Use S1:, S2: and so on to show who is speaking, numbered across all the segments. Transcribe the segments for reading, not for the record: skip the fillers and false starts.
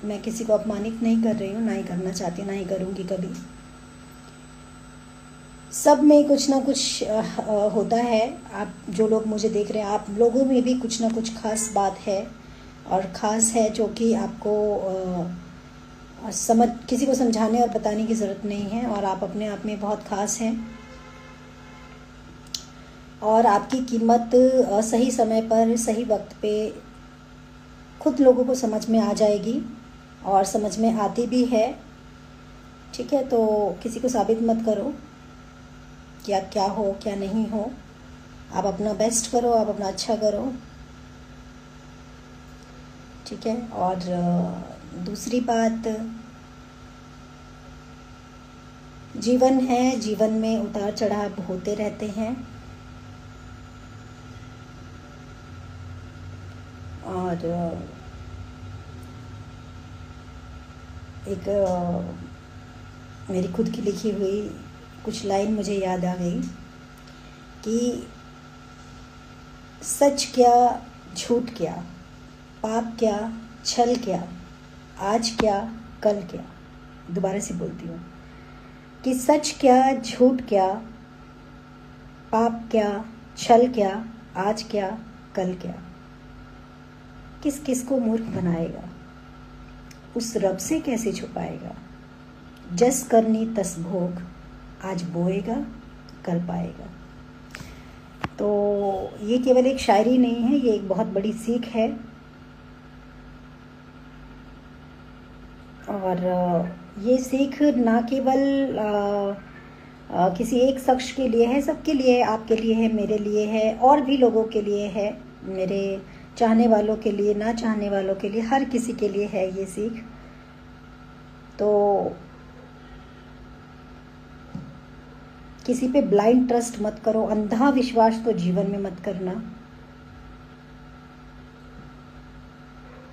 S1: मैं किसी को अपमानित नहीं कर रही हूँ, ना ही करना चाहती, ना ही करूँगी कभी। सब में कुछ ना कुछ होता है। आप जो लोग मुझे देख रहे हैं, आप लोगों में भी कुछ ना कुछ खास बात है, और ख़ास है जो कि आपको समझ किसी को समझाने और बताने की ज़रूरत नहीं है, और आप अपने आप में बहुत ख़ास हैं। और आपकी कीमत सही समय पर सही वक्त पे खुद लोगों को समझ में आ जाएगी, और समझ में आती भी है। ठीक है, तो किसी को साबित मत करो कि आप क्या हो क्या नहीं हो। आप अपना बेस्ट करो, आप अपना अच्छा करो। ठीक है। और दूसरी बात, जीवन है, जीवन में उतार चढ़ाव होते रहते हैं, और एक मेरी खुद की लिखी हुई कुछ लाइन मुझे याद आ गई कि सच क्या, झूठ क्या, पाप क्या, छल क्या, आज क्या, कल क्या। दोबारा से बोलती हूँ कि सच क्या, झूठ क्या, पाप क्या, छल क्या, आज क्या, कल क्या। किस किस को मूर्ख बनाएगा, उस रब से कैसे छुपाएगा। जस करनी तस भोग, आज बोएगा कल पाएगा। तो ये केवल एक शायरी नहीं है, ये एक बहुत बड़ी सीख है। और ये सीख ना केवल किसी एक शख्स के लिए है, सबके लिए है, आपके लिए है, मेरे लिए है, और भी लोगों के लिए है, मेरे चाहने वालों के लिए, ना चाहने वालों के लिए, हर किसी के लिए है ये सीख। तो किसी पे ब्लाइंड ट्रस्ट मत करो, अंधा विश्वास तो जीवन में मत करना।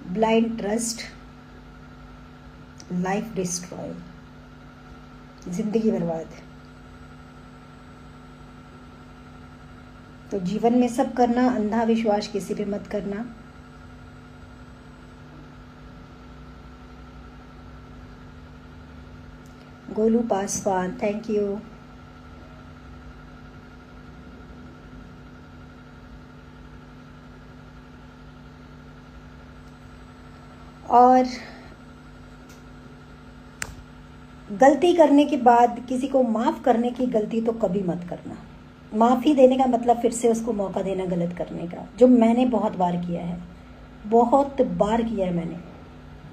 S1: ब्लाइंड ट्रस्ट लाइफ डिस्ट्रॉय, जिंदगी बर्बाद। तो जीवन में सब करना, अंधा विश्वास किसी पे मत करना। Golu Paswan, thank you. और गलती करने के बाद किसी को माफ़ करने की गलती तो कभी मत करना। माफ़ी देने का मतलब फिर से उसको मौका देना गलत करने का, जो मैंने बहुत बार किया है, बहुत बार किया है मैंने,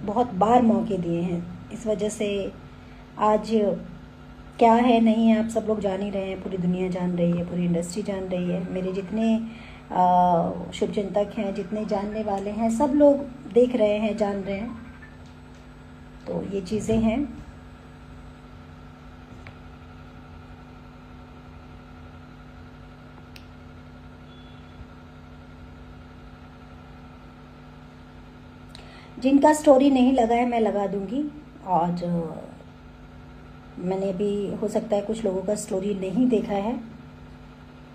S1: बहुत बार मौके दिए हैं। इस वजह से आज क्या है नहीं है आप सब लोग जान ही रहे हैं, पूरी दुनिया जान रही है, पूरी इंडस्ट्री जान रही है, मेरे जितने शुभचिंतक हैं, जितने जानने वाले हैं, सब लोग देख रहे हैं, जान रहे हैं। तो ये चीज़ें हैं। जिनका स्टोरी नहीं लगा है मैं लगा दूंगी, और मैंने भी हो सकता है कुछ लोगों का स्टोरी नहीं देखा है,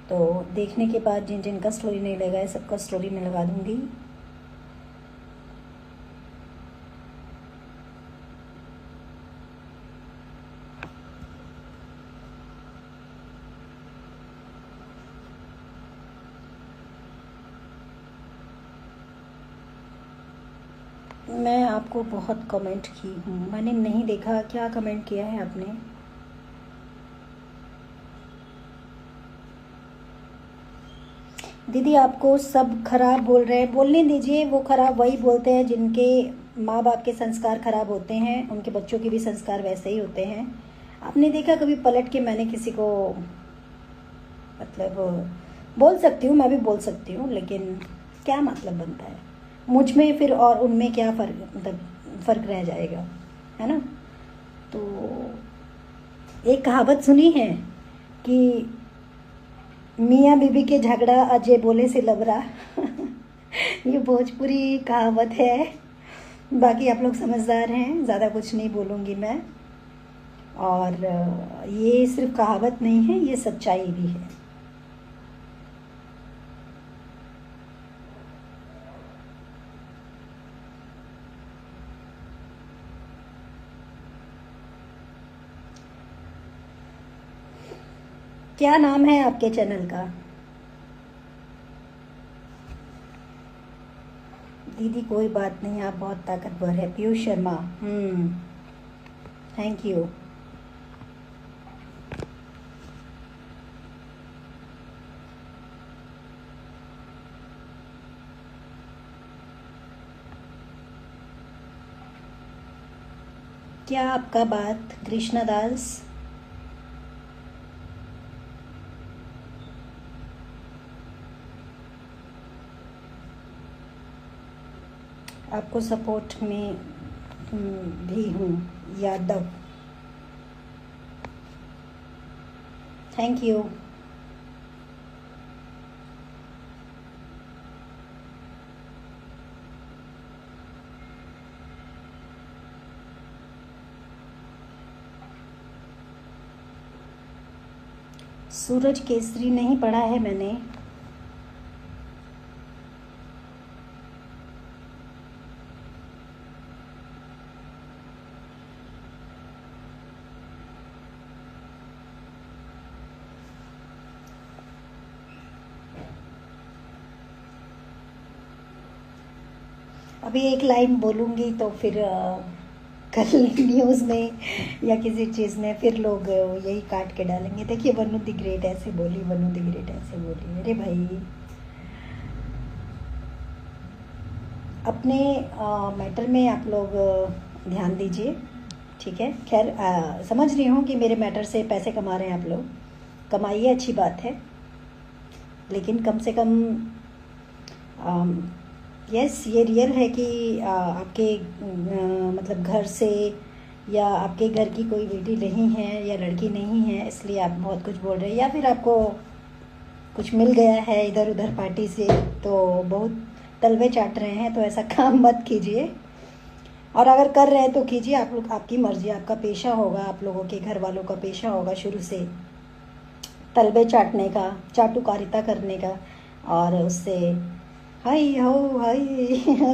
S1: तो देखने के बाद जिन जिनका स्टोरी नहीं लगा है सबका स्टोरी मैं लगा दूंगी। मैं आपको बहुत कमेंट की हूँ, मैंने नहीं देखा क्या कमेंट किया है आपने। दीदी आपको सब खराब बोल रहे हैं, बोलने दीजिए। वो खराब वही बोलते हैं जिनके माँ बाप के संस्कार खराब होते हैं, उनके बच्चों के भी संस्कार वैसे ही होते हैं। आपने देखा कभी पलट के मैंने किसी को, मतलब बोल सकती हूँ, मैं भी बोल सकती हूँ, लेकिन क्या मतलब बनता है मुझ में फिर और उनमें क्या फ़र्क, मतलब फ़र्क रह जाएगा, है ना। तो एक कहावत सुनी है कि मियाँ बीबी के झगड़ा अजय बोले से लबरा। ये भोजपुरी कहावत है, बाकी आप लोग समझदार हैं, ज़्यादा कुछ नहीं बोलूँगी मैं। और ये सिर्फ कहावत नहीं है, ये सच्चाई भी है। क्या नाम है आपके चैनल का? दीदी कोई बात नहीं, आप बहुत ताकतवर है। Piyush Sharma, thank you. क्या आपका बात कृष्णा दास? आपको सपोर्ट में भी हूँ। Yadav, thank you. सूरज केसरी नहीं पढ़ा है मैंने। अभी एक लाइन बोलूँगी तो फिर कल न्यूज़ में या किसी चीज़ में फिर लोग यही काट के डालेंगे। देखिए वनु द ग्रेट ऐसे बोली, वनु द ग्रेट ऐसे बोली। अरे भाई, अपने मैटर में आप लोग ध्यान दीजिए, ठीक है। खैर समझ रही हूँ कि मेरे मैटर से पैसे कमा रहे हैं आप लोग, कमाइए, अच्छी बात है। लेकिन कम से कम यस ये रियल है कि आपके मतलब घर से या आपके घर की कोई बेटी नहीं है या लड़की नहीं है, इसलिए आप बहुत कुछ बोल रहे हैं, या फिर आपको कुछ मिल गया है इधर उधर पार्टी से तो बहुत तलवे चाट रहे हैं। तो ऐसा काम मत कीजिए, और अगर कर रहे हैं तो कीजिए। आप लोग, आपकी मर्जी, आपका पेशा होगा, आप लोगों के घर वालों का पेशा होगा शुरू से तलवे चाटने का, चाटुकारिता करने का, और उससे हाय हो हाय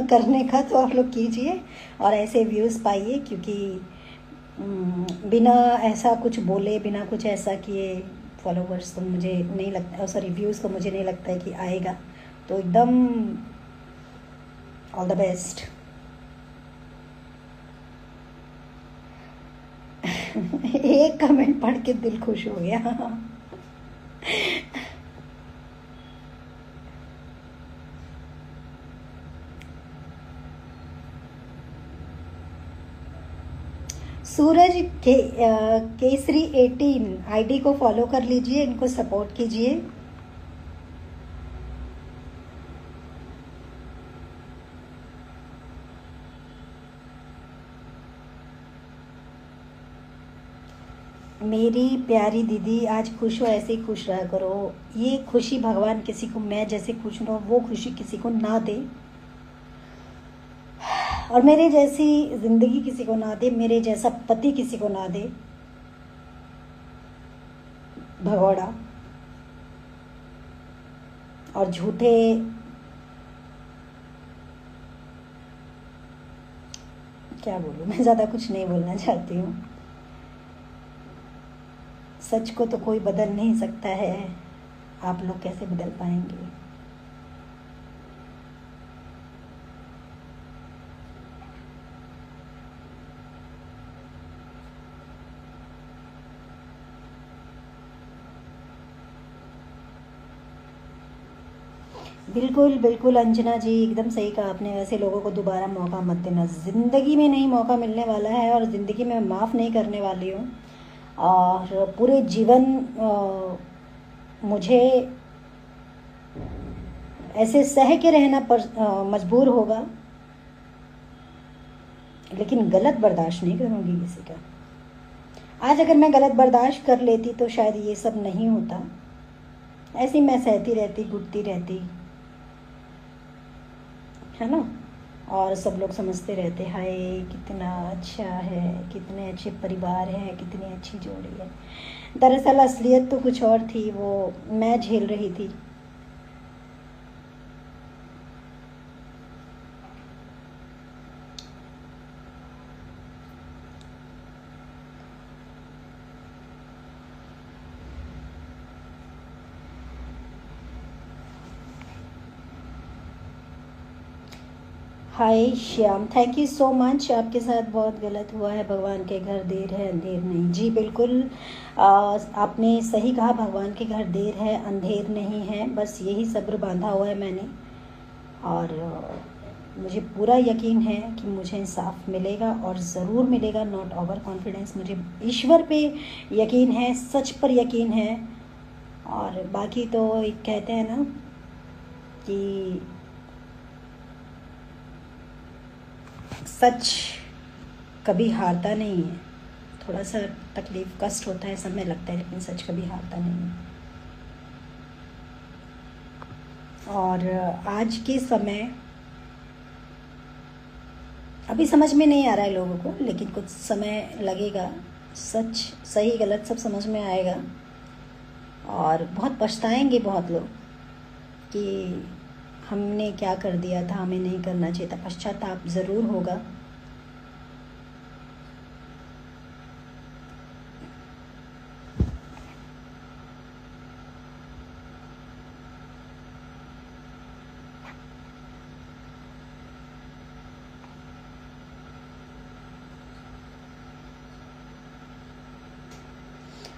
S1: करने का। तो आप लोग कीजिए और ऐसे व्यूज़ पाइए, क्योंकि बिना ऐसा कुछ बोले, बिना कुछ ऐसा किए फॉलोवर्स तो मुझे नहीं लगता, सॉरी व्यूज़ तो मुझे नहीं लगता है कि आएगा। तो एकदम ऑल द बेस्ट। एक कमेंट पढ़ के दिल खुश हो गया। सूरज केसरी 18 आईडी को फॉलो कर लीजिए, इनको सपोर्ट कीजिए। मेरी प्यारी दीदी, आज खुश हो, ऐसे ही खुश रहा करो। ये खुशी भगवान किसी को, मैं जैसे खुश हूँ वो खुशी किसी को ना दे, और मेरे जैसी जिंदगी किसी को ना दे, मेरे जैसा पति किसी को ना दे भगोड़ा। और झूठे क्या बोलूं, मैं ज़्यादा कुछ नहीं बोलना चाहती हूँ। सच को तो कोई बदल नहीं सकता है, आप लोग कैसे बदल पाएंगे। बिल्कुल बिल्कुल अंजना जी, एकदम सही कहा आपने। वैसे लोगों को दोबारा मौका मत देना, ज़िंदगी में नहीं मौका मिलने वाला है, और ज़िंदगी में माफ़ नहीं करने वाली हूँ। और पूरे जीवन मुझे ऐसे सह के रहना मजबूर होगा, लेकिन गलत बर्दाश्त नहीं करूँगी किसी का। आज अगर मैं गलत बर्दाश्त कर लेती तो शायद ये सब नहीं होता। ऐसी मैं सहती रहती, घुटती रहती, है ना। और सब लोग समझते रहते, हाय कितना अच्छा है, कितने अच्छे परिवार हैं, कितनी अच्छी जोड़ी है। दरअसल असलियत तो कुछ और थी, वो मैं झेल रही थी। Hi Shyam, thank you so much. आपके साथ बहुत गलत हुआ है, भगवान के घर देर है अंधेर नहीं। जी बिल्कुल, आपने सही कहा, भगवान के घर देर है अंधेर नहीं है। बस यही सब्र बांधा हुआ है मैंने, और मुझे पूरा यकीन है कि मुझे इंसाफ मिलेगा और ज़रूर मिलेगा। नॉट ओवर कॉन्फिडेंस, मुझे ईश्वर पे यकीन है, सच पर यकीन है। और बाकी तो एक कहते हैं ना कि सच कभी हारता नहीं है। थोड़ा सा तकलीफ कष्ट होता है, समय लगता है, लेकिन सच कभी हारता नहीं है। और आज के समय अभी समझ में नहीं आ रहा है लोगों को, लेकिन कुछ समय लगेगा, सच सही गलत सब समझ में आएगा। और बहुत पछताएंगे बहुत लोग कि हमने क्या कर दिया था, हमें नहीं करना चाहिए था। पश्चाताप ज़रूर होगा।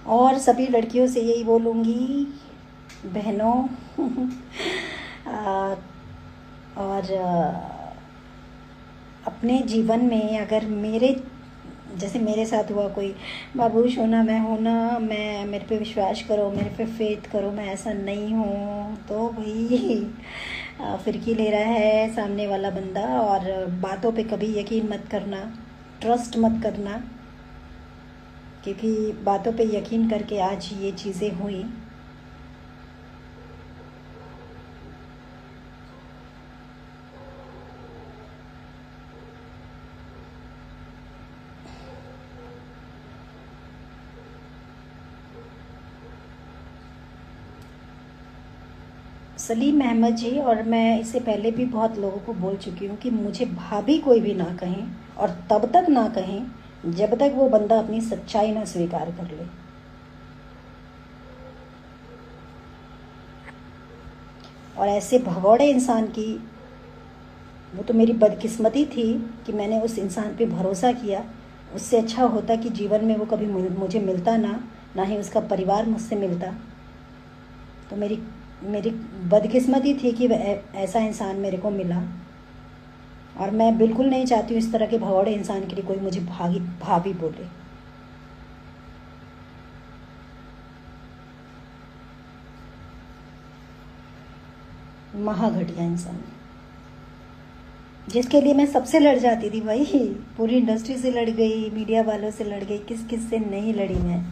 S1: और सभी लड़कियों से यही बोलूँगी, बहनों और अपने जीवन में अगर जैसे मेरे साथ हुआ, कोई बाबूश होना, मैं होना, मैं मेरे पे विश्वास करो, मेरे पे फेथ करो, मैं ऐसा नहीं हूँ, तो भाई फिरकी ले रहा है सामने वाला बंदा। और बातों पे कभी यकीन मत करना, ट्रस्ट मत करना, क्योंकि बातों पे यकीन करके आज ये चीज़ें हुई। सलीम अहमद जी, और मैं इससे पहले भी बहुत लोगों को बोल चुकी हूँ कि मुझे भाभी कोई भी ना कहें, और तब तक ना कहें जब तक वो बंदा अपनी सच्चाई ना स्वीकार कर ले। और ऐसे भगौड़े इंसान की, वो तो मेरी बदकिस्मती थी कि मैंने उस इंसान पे भरोसा किया। उससे अच्छा होता कि जीवन में वो कभी मुझे मिलता ना ही उसका परिवार मुझसे मिलता। तो मेरी बदकिस्मती थी कि ऐसा इंसान मेरे को मिला। और मैं बिल्कुल नहीं चाहती हूँ इस तरह के भगौड़े इंसान के लिए कोई मुझे भाभी बोले। महाघटिया इंसान, जिसके लिए मैं सबसे लड़ जाती थी भाई, पूरी इंडस्ट्री से लड़ गई, मीडिया वालों से लड़ गई, किस किस से नहीं लड़ी मैं।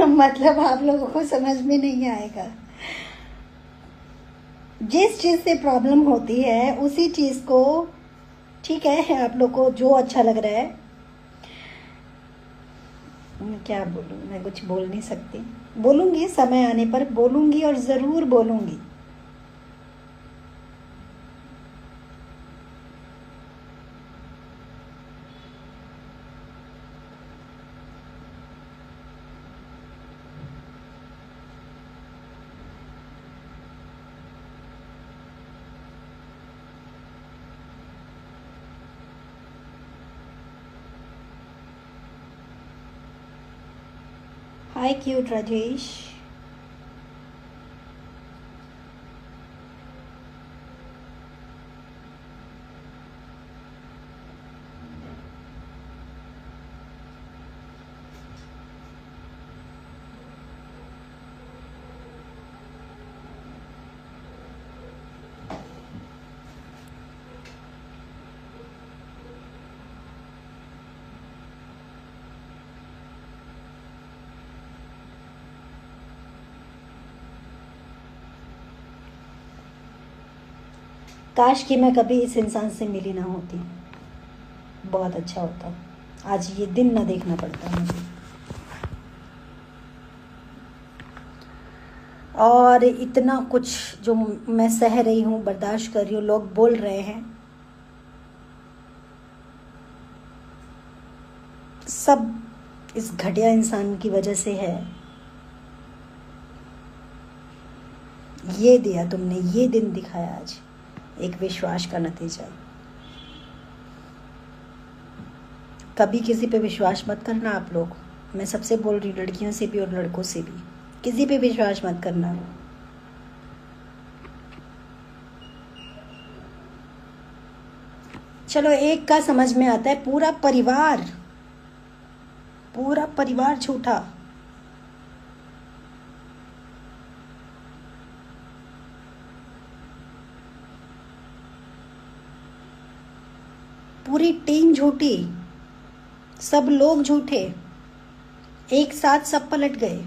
S1: मतलब आप लोगों को समझ में नहीं आएगा। जिस चीज़ से प्रॉब्लम होती है उसी चीज़ को, ठीक है, आप लोग को जो अच्छा लग रहा है, मैं क्या बोलूँ, मैं कुछ बोल नहीं सकती। बोलूँगी, समय आने पर बोलूँगी, और ज़रूर बोलूँगी। हाय क्यूट राजेश। काश कि मैं कभी इस इंसान से मिली ना होती, बहुत अच्छा होता, आज ये दिन ना देखना पड़ता मुझे। और इतना कुछ जो मैं सह रही हूँ, बर्दाश्त कर रही हूँ, लोग बोल रहे हैं, सब इस घटिया इंसान की वजह से है। ये दिया तुमने, ये दिन दिखाया आज, एक विश्वास का नतीजा। कभी किसी पे विश्वास मत करना आप लोग, मैं सबसे बोल रही हूँ, लड़कियों से भी और लड़कों से भी, किसी पे विश्वास मत करना। चलो एक का समझ में आता है, पूरा परिवार झूठा। पूरी टीम झूठी, सब लोग झूठे, एक साथ सब पलट गए।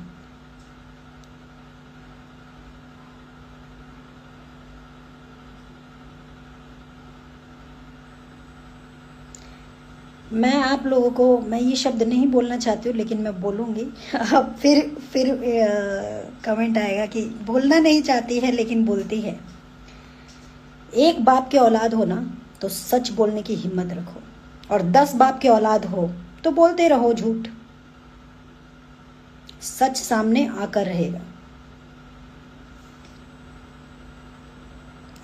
S1: मैं आप लोगों को, मैं ये शब्द नहीं बोलना चाहती हूँ लेकिन मैं बोलूँगी। अब फिर कमेंट आएगा कि बोलना नहीं चाहती है लेकिन बोलती है। एक बाप के औलाद हो ना तो सच बोलने की हिम्मत रखो, और 10 बाप के औलाद हो तो बोलते रहो झूठ, सच सामने आकर रहेगा।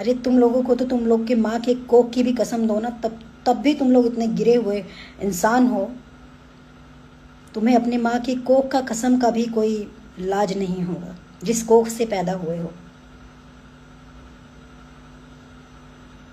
S1: अरे तुम लोगों को तो तुम लोग के माँ के कोख की भी कसम दो ना, तब भी तुम लोग इतने गिरे हुए इंसान हो, तुम्हें अपनी माँ की कोख का कसम का भी कोई लाज नहीं होगा जिस कोख से पैदा हुए हो।